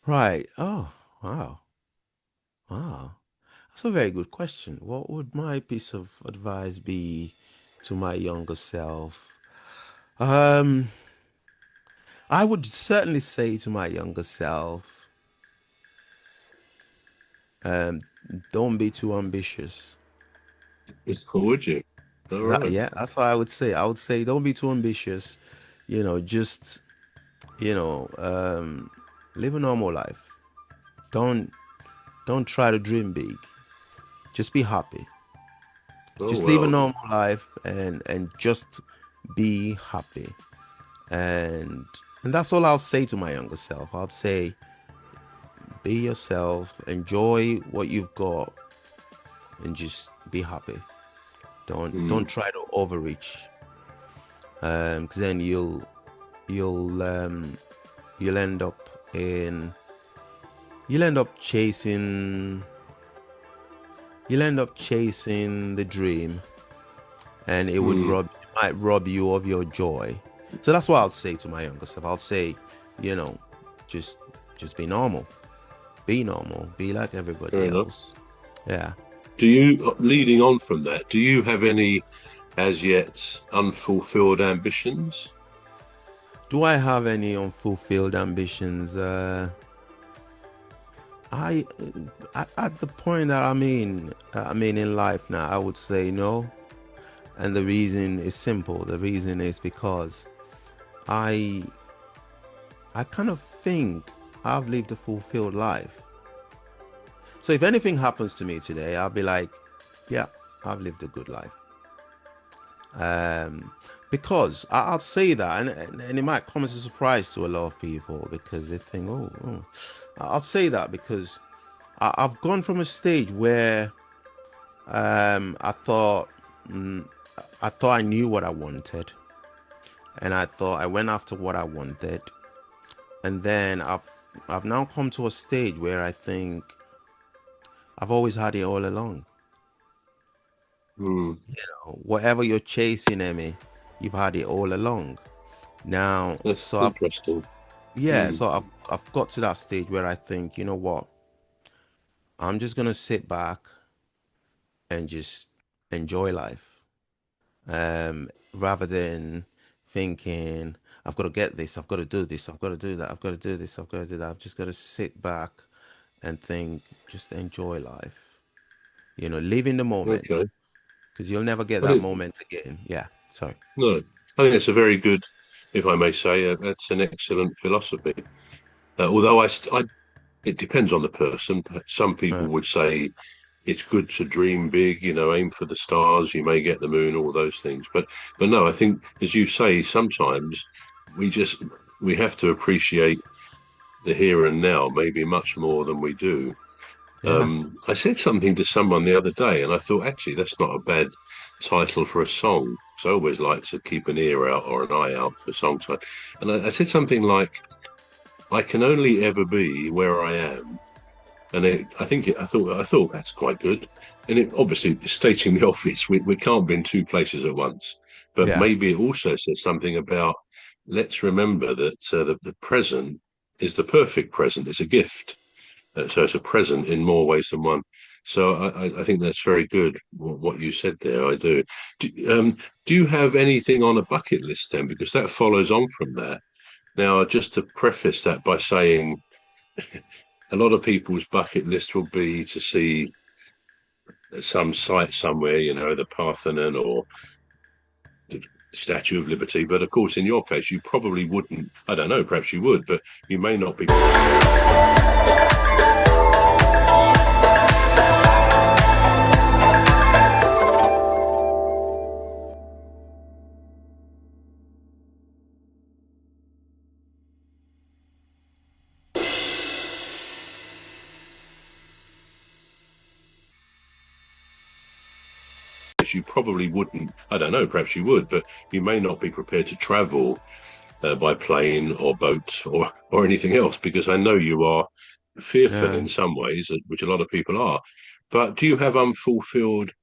Right. Oh, wow. Wow. That's a very good question. What would my piece of advice be to my younger self? Um, I would certainly say to my younger self, um, don't be too ambitious. Would you? All That, right. yeah, that's what I would say. I would say don't be too ambitious. Just, you know, um, live a normal life. Don't don't try to dream big. Just be happy. Oh Just live a well. normal life and just be happy. And and that's all I'll say to my younger self. I'll say be yourself, enjoy what you've got, and just be happy. Don't Mm. try to overreach, because then you'll you'll end up in you'll end up chasing you'll end up chasing the dream, and Mm. it might rob you of your joy. So that's what I'll say to my younger self. I'll say, you know, just just be normal. Be normal. Be like Fair everybody enough. else. Yeah. Do you, leading on from that, do you have any as yet unfulfilled ambitions? Do I have any unfulfilled ambitions? I at the point that I mean in life now, I would say no. And the reason is simple. The reason is because I I kind of think I've lived a fulfilled life. So if anything happens to me today, I'll be like, yeah, I've lived a good life. Um, because I'll say that, and it might come as a surprise to a lot of people because they think, oh. I'll say that because I've gone from a stage where I thought mm, I thought I knew what I wanted, and I thought I went after what I wanted, and then I've now come to a stage where I think I've always had it all along. Mm. Whatever you're chasing, Emmy, you've had it all along. Now, That's so I've interesting. yeah, Mm. so I've got to that stage where I think, you know what, I'm just gonna sit back and just enjoy life, rather than thinking I've got to get this, I've got to do this, I've got to do that, I've got to do this, I've got to do that. I've just got to sit back and think, just enjoy life. Live in the moment Okay. because you'll never get I that think moment again. Yeah, sorry. no. I think it's a very good, if I may say, that's an excellent philosophy. Although it depends on the person. Some people Uh, would say it's good to dream big, aim for the stars, you may get the moon, all those things. But no, I think as you say, sometimes we just we have to appreciate the here and now maybe much more than we do. yeah. I said something to someone the other day, and I thought actually that's not a bad title for a song. So I always like to keep an ear out or an eye out for song title. And I said something like, "I can only ever be where I am." And I thought that's quite good. And it obviously stating the obvious, we can't be in two places at once. But Yeah. maybe it also says something about let's remember that the present is the perfect present. It's a gift, so it's a present in more ways than one. So I think that's very good what you said there. I do. Do you have anything on a bucket list then? Because that follows on from that. Now, just to preface that by saying a lot of people's bucket list will be to see some site somewhere, the Parthenon or the Statue of Liberty. But of course, in your case, you probably wouldn't. I don't know, perhaps you would, but you may not be. You probably wouldn't. I don't know, perhaps you would, but you may not be prepared to travel by plane or boat or anything else because I know you are fearful Yeah. in some ways, which a lot of people are. But do you have unfulfilled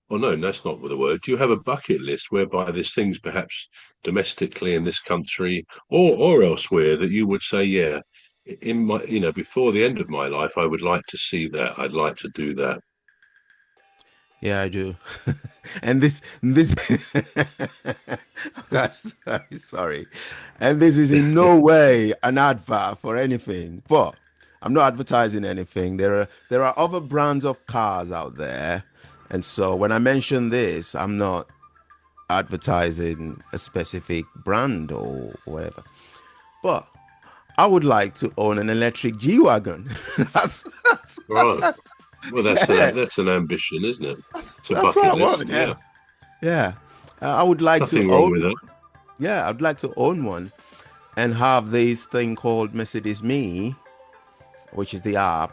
well, no, that's not the word. Do you have a bucket list whereby there's things perhaps domestically in this country or elsewhere that you would say, yeah, in my, before the end of my life, I would like to see that. I'd like to do that. Yeah, I do. And this God, sorry. And this is in no way an advert for anything, but I'm not advertising anything. There are other brands of cars out there. And so when I mention this, I'm not advertising a specific brand or whatever. But I would like to own an electric G-Wagon. Right. Well, Yeah, that's an ambition, isn't it? It's a that's what I bucket list. want. Yeah. Yeah. Yeah. I would like to Nothing wrong own with that. Yeah, I'd like to own one and have this thing called Mercedes Me, which is the app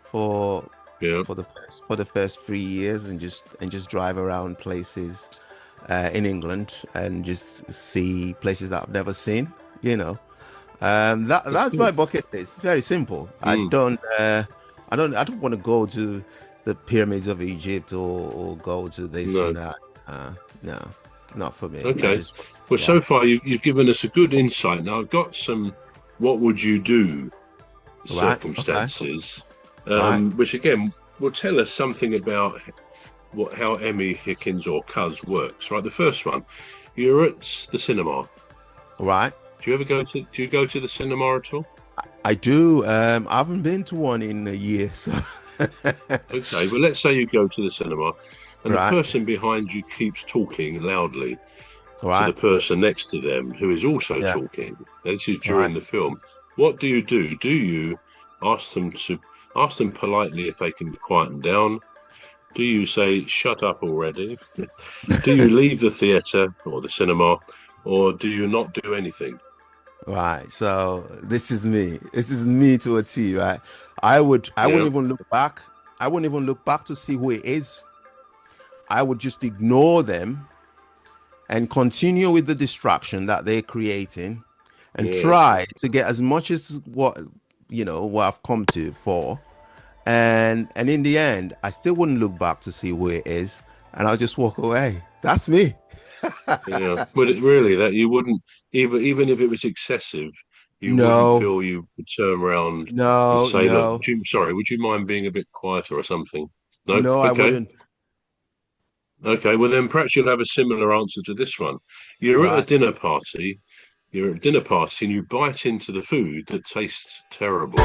for Yeah. for the first 3 years, and just drive around places in England and just see places that I've never seen. You know, That's that's good. my bucket list. It's very simple. Mm. I don't want to go to the pyramids of Egypt or go to this No. and that. No, not for me. I Okay. just Well, yeah. so far you've given us a good insight. Now I've got some what would you do Right. Okay. circumstances, Right. which again will tell us something about how Emmy Hikins or Cuz works. Right, the first one, you're at the cinema. Right. Do you go to the cinema at all? I do. I haven't been to one in a year, so Okay, well let's say you go to the cinema, and the right. person behind you keeps talking loudly to the Right. person next to them who is also Yeah. talking. This is Right. during the film. What do you do? Do you ask them to ask them politely if they can quieten down? Do you say shut up already? Do you leave the theatre or the cinema, or do you not do anything? Right. So this is me. This is me to a T, right? I Yeah, wouldn't even look back. I wouldn't even look back to see who it is. I would just ignore them and continue with the distraction that they're creating and yeah. try to get as much as what I've come to for. And in the end, I still wouldn't look back to see who it is, and I'll just walk away. That's me. Yeah, but really that you wouldn't even if it was excessive, you wouldn't No, feel you could turn around and no, say, "Look, no, sorry, would you mind being a bit quieter or something?" No, no, I okay, wouldn't. okay. Well, then perhaps you'll have a similar answer to this one. You're at a Right. dinner party. You're at a dinner party and you bite into the food that tastes terrible.